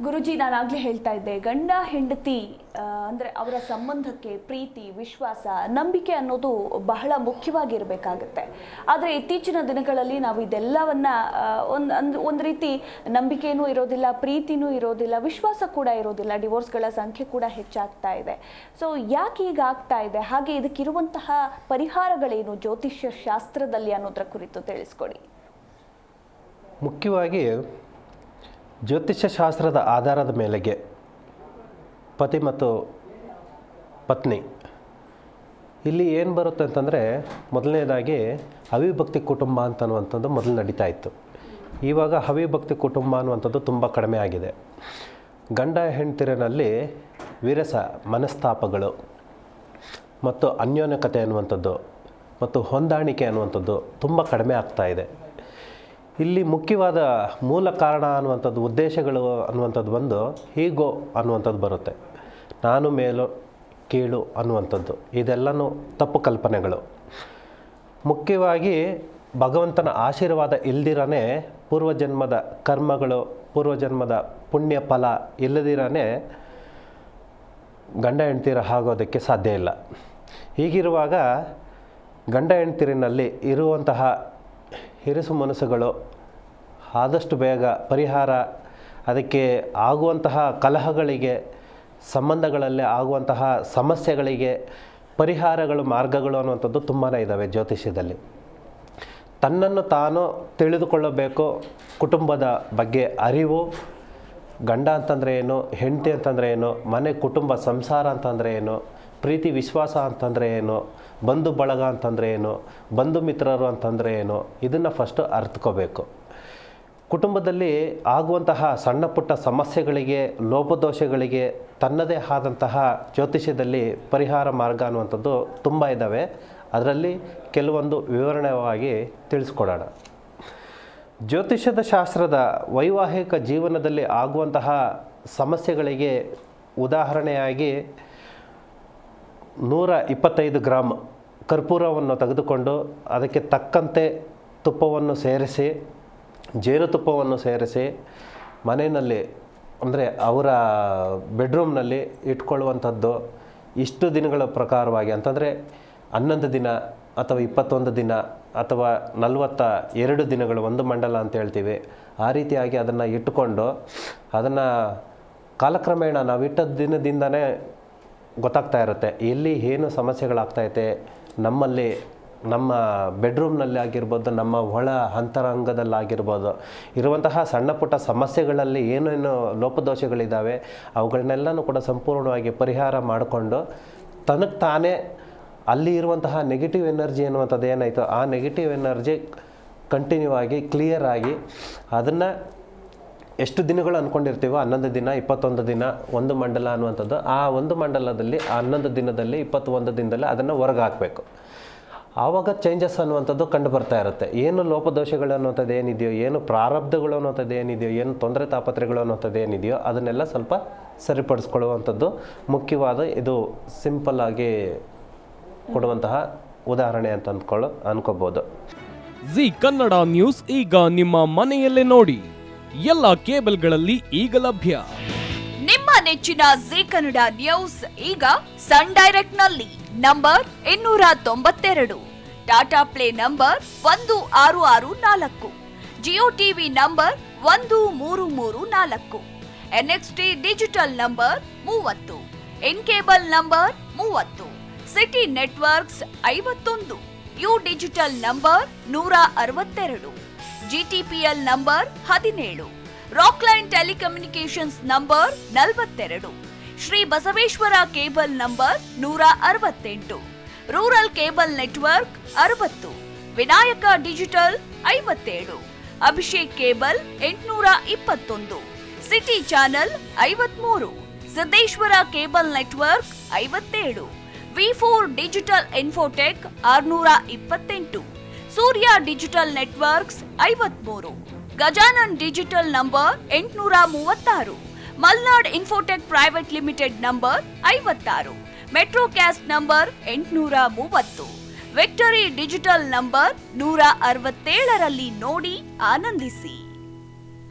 ಗುರುಜಿ, ನಾನಾಗಲೇ ಹೇಳ್ತಾ ಇದ್ದೆ, ಗಂಡ ಹೆಂಡತಿ ಅಂದರೆ ಅವರ ಸಂಬಂಧಕ್ಕೆ ಪ್ರೀತಿ, ವಿಶ್ವಾಸ, ನಂಬಿಕೆ ಅನ್ನೋದು ಬಹಳ ಮುಖ್ಯವಾಗಿರಬೇಕಾಗತ್ತೆ. ಆದರೆ ಇತ್ತೀಚಿನ ದಿನಗಳಲ್ಲಿ ನಾವು ಇದೆಲ್ಲವನ್ನ ಒಂದು ರೀತಿ ನಂಬಿಕೆನೂ ಇರೋದಿಲ್ಲ, ಪ್ರೀತಿನೂ ಇರೋದಿಲ್ಲ, ವಿಶ್ವಾಸ ಕೂಡ ಇರೋದಿಲ್ಲ. ಡಿವೋರ್ಸ್ಗಳ ಸಂಖ್ಯೆ ಕೂಡ ಹೆಚ್ಚಾಗ್ತಾ ಇದೆ. ಸೊ ಯಾಕೆ ಈಗ ಆಗ್ತಾ ಇದೆ? ಹಾಗೆ ಇದಕ್ಕಿರುವಂತಹ ಪರಿಹಾರಗಳೇನು ಜ್ಯೋತಿಷ್ಯ ಶಾಸ್ತ್ರದಲ್ಲಿ ಅನ್ನೋದರ ಕುರಿತು ತಿಳಿಸ್ಕೊಡಿ. ಮುಖ್ಯವಾಗಿ ಜ್ಯೋತಿಷ್ಯ ಶಾಸ್ತ್ರದ ಆಧಾರದ ಮೇಲೆಗೆ ಪತಿ ಮತ್ತು ಪತ್ನಿ ಇಲ್ಲಿ ಏನು ಬರುತ್ತೆ ಅಂತಂದರೆ, ಮೊದಲನೇದಾಗಿ ಅವಿಭಕ್ತಿ ಕುಟುಂಬ ಅಂತನ್ನುವಂಥದ್ದು ಮೊದಲು ನಡೀತಾ ಇತ್ತು. ಇವಾಗ ಅವಿಭಕ್ತಿ ಕುಟುಂಬ ಅನ್ನುವಂಥದ್ದು ತುಂಬ ಕಡಿಮೆ ಆಗಿದೆ. ಗಂಡ ಹೆಂಡತಿರನಲ್ಲಿ ವಿರಸ ಮನಸ್ತಾಪಗಳು ಮತ್ತು ಅನ್ಯೋನ್ಯಕತೆ ಅನ್ನುವಂಥದ್ದು ಮತ್ತು ಹೊಂದಾಣಿಕೆ ಅನ್ನುವಂಥದ್ದು ತುಂಬ ಕಡಿಮೆ ಆಗ್ತಾ ಇದೆ. ಇಲ್ಲಿ ಮುಖ್ಯವಾದ ಮೂಲ ಕಾರಣ ಅನ್ನುವಂಥದ್ದು, ಉದ್ದೇಶಗಳು ಅನ್ನುವಂಥದ್ದು ಒಂದು ಹೀಗೋ ಅನ್ನುವಂಥದ್ದು ಬರುತ್ತೆ. ನಾನು ಮೇಲು ಕೀಳು ಅನ್ನುವಂಥದ್ದು ಇದೆಲ್ಲನೂ ತಪ್ಪು ಕಲ್ಪನೆಗಳು. ಮುಖ್ಯವಾಗಿ ಭಗವಂತನ ಆಶೀರ್ವಾದ ಇಲ್ದಿರನೇ, ಪೂರ್ವಜನ್ಮದ ಕರ್ಮಗಳು, ಪೂರ್ವಜನ್ಮದ ಪುಣ್ಯ ಫಲ ಇಲ್ಲದಿರನೇ ಗಂಡ ಹೆಂಡ್ತಿರ ಆಗೋದಕ್ಕೆ ಸಾಧ್ಯ ಇಲ್ಲ. ಹೀಗಿರುವಾಗ ಗಂಡ ಹೆಂಡ್ತಿರಿನಲ್ಲಿ ಇರುವಂತಹ ಹಿರಿಸು ಮನಸ್ಸುಗಳು ಆದಷ್ಟು ಬೇಗ ಪರಿಹಾರ, ಅದಕ್ಕೆ ಆಗುವಂತಹ ಕಲಹಗಳಿಗೆ, ಸಂಬಂಧಗಳಲ್ಲಿ ಆಗುವಂತಹ ಸಮಸ್ಯೆಗಳಿಗೆ ಪರಿಹಾರಗಳು, ಮಾರ್ಗಗಳು ಅನ್ನುವಂಥದ್ದು ತುಂಬಾ ಇದ್ದಾವೆ ಜ್ಯೋತಿಷ್ಯದಲ್ಲಿ. ತನ್ನನ್ನು ತಾನು ತಿಳಿದುಕೊಳ್ಳಬೇಕು, ಕುಟುಂಬದ ಬಗ್ಗೆ ಅರಿವು, ಗಂಡ ಅಂತಂದರೆ ಏನು, ಹೆಂಡತಿ ಅಂತಂದರೆ ಏನು, ಮನೆ ಕುಟುಂಬ ಸಂಸಾರ ಅಂತಂದರೆ ಏನು, ಪ್ರೀತಿ ವಿಶ್ವಾಸ ಅಂತಂದರೆ ಏನು, ಬಂಧು ಬಳಗ ಅಂತಂದರೆ ಏನು, ಬಂಧು ಮಿತ್ರರು ಅಂತಂದರೆ ಏನು, ಇದನ್ನು ಫಸ್ಟು ಅರ್ಥಕೋಬೇಕು. ಕುಟುಂಬದಲ್ಲಿ ಆಗುವಂತಹ ಸಣ್ಣ ಪುಟ್ಟ ಸಮಸ್ಯೆಗಳಿಗೆ, ಲೋಪದೋಷಗಳಿಗೆ ತನ್ನದೇ ಆದಂತಹ ಜ್ಯೋತಿಷ್ಯದಲ್ಲಿ ಪರಿಹಾರ ಮಾರ್ಗ ಅನ್ನುವಂಥದ್ದು ತುಂಬ ಇದ್ದಾವೆ. ಅದರಲ್ಲಿ ಕೆಲವೊಂದು ವಿವರಣೆಯಾಗಿ ತಿಳಿಸ್ಕೊಡೋಣ. ಜ್ಯೋತಿಷ್ಯದ ಶಾಸ್ತ್ರದ ವೈವಾಹಿಕ ಜೀವನದಲ್ಲಿ ಆಗುವಂತಹ ಸಮಸ್ಯೆಗಳಿಗೆ ಉದಾಹರಣೆಯಾಗಿ 125 ಗ್ರಾಮ್ ಕರ್ಪೂರವನ್ನು ತೆಗೆದುಕೊಂಡು ಅದಕ್ಕೆ ತಕ್ಕಂತೆ ತುಪ್ಪವನ್ನು ಸೇರಿಸಿ, ಜೇನುತುಪ್ಪವನ್ನು ಸೇರಿಸಿ ಮನೆಯಲ್ಲಿ ಅಂದರೆ ಅವರ ಬೆಡ್ರೂಮ್ನಲ್ಲಿ ಇಟ್ಕೊಳ್ಳುವಂಥದ್ದು. ಇಷ್ಟು ದಿನಗಳ ಪ್ರಕಾರವಾಗಿ ಅಂತಂದರೆ 11 ದಿನ ಅಥವಾ 21 ದಿನ ಅಥವಾ 42 ದಿನಗಳು, ಒಂದು ಮಂಡಲ ಅಂತ ಹೇಳ್ತೀವಿ. ಆ ರೀತಿಯಾಗಿ ಅದನ್ನು ಇಟ್ಟುಕೊಂಡು ಅದನ್ನು ಕಾಲಕ್ರಮೇಣ ನಾವು ಇಟ್ಟ ದಿನದಿಂದನೇ ಗೊತ್ತಾಗ್ತಾ ಇರುತ್ತೆ ಎಲ್ಲಿ ಏನು ಸಮಸ್ಯೆಗಳಾಗ್ತೈತೆ ನಮ್ಮಲ್ಲಿ, ನಮ್ಮ ಬೆಡ್ರೂಮ್ನಲ್ಲಿ ಆಗಿರ್ಬೋದು, ನಮ್ಮ ಒಳ ಅಂತರಂಗದಲ್ಲಾಗಿರ್ಬೋದು, ಇರುವಂತಹ ಸಣ್ಣ ಪುಟ್ಟ ಸಮಸ್ಯೆಗಳಲ್ಲಿ ಏನೇನು ಲೋಪದೋಷಗಳಿದ್ದಾವೆ ಅವುಗಳನ್ನೆಲ್ಲನೂ ಕೂಡ ಸಂಪೂರ್ಣವಾಗಿ ಪರಿಹಾರ ಮಾಡಿಕೊಂಡು ತನಗೆ ತಾನೇ ಅಲ್ಲಿ ಇರುವಂತಹ ನೆಗೆಟಿವ್ ಎನರ್ಜಿ ಅನ್ನುವಂಥದ್ದು ಏನಾಯಿತು, ಆ ನೆಗೆಟಿವ್ ಎನರ್ಜಿ ಕಂಟಿನ್ಯೂ ಆಗಿ ಕ್ಲಿಯರ್ ಆಗಿ ಅದನ್ನು ಎಷ್ಟು ದಿನಗಳು ಅಂದ್ಕೊಂಡಿರ್ತೀವೋ 11 ದಿನ, 21 ದಿನ, ಒಂದು ಮಂಡಲ ಅನ್ನುವಂಥದ್ದು, ಆ ಒಂದು ಮಂಡಲದಲ್ಲಿ 11 ದಿನದಲ್ಲಿ, 21 ದಿನದಲ್ಲಿ ಅದನ್ನು ಹೊರಗೆ ಹಾಕಬೇಕು. ಆವಾಗ ಚೇಂಜಸ್ ಅನ್ನುವಂಥದ್ದು ಕಂಡು ಬರ್ತಾ ಇರುತ್ತೆ. ಏನು ಲೋಪದೋಷಗಳು ಅನ್ನುವಂಥದ್ದು ಏನಿದೆಯೋ, ಏನು ಪ್ರಾರಬ್ಧಗಳು ಅನ್ನುವಂಥದ್ದು ಏನಿದೆಯೋ, ಏನು ತೊಂದರೆ ತಾಪತ್ರೆಗಳು ಅನ್ನುವಂಥದ್ದು ಏನಿದೆಯೋ ಅದನ್ನೆಲ್ಲ ಸ್ವಲ್ಪ ಸರಿಪಡಿಸ್ಕೊಳ್ಳುವಂಥದ್ದು ಮುಖ್ಯವಾದ, ಇದು ಸಿಂಪಲ್ ಆಗಿ ಕೊಡುವಂತಹ ಉದಾಹರಣೆ ಅಂತ ಅನ್ಕೋಬೋದು. ಜಿ ಕನ್ನಡ ನ್ಯೂಸ್ ಈಗ ನಿಮ್ಮ ಮನೆಯಲ್ಲೇ ನೋಡಿ, ಎಲ್ಲ ಕೇಬಲ್ಗಳಲ್ಲಿ ಈಗ ಲಭ್ಯ. ನಿಮ್ಮ ನೆಚ್ಚಿನ ಜಿ ಕನ್ನಡ ನ್ಯೂಸ್ ಈಗ ಸನ್ ಡೈರೆಕ್ಟ್ ನಲ್ಲಿ number 292, Tata Play number 1664, Jio TV number 1334, NXT digital number 30, IN cable number 30, city networks 51, U digital number 162, GTPL number 17, Rockline telecommunications number 42, Shri Basaveshwara cable number 168, rural cable network 60, Vinayaka digital 57, Abhishek cable 821, city channel 53, Siddeshwara cable network 57, ವಿ4 digital infotech 628, Surya digital networks 53, Gajanan digital number 836, Malnad infotech private limited number 56, Metrocast number 830, victory digital number 167ರಲ್ಲಿ ನೋಡಿ ಆನಂದಿಸಿ.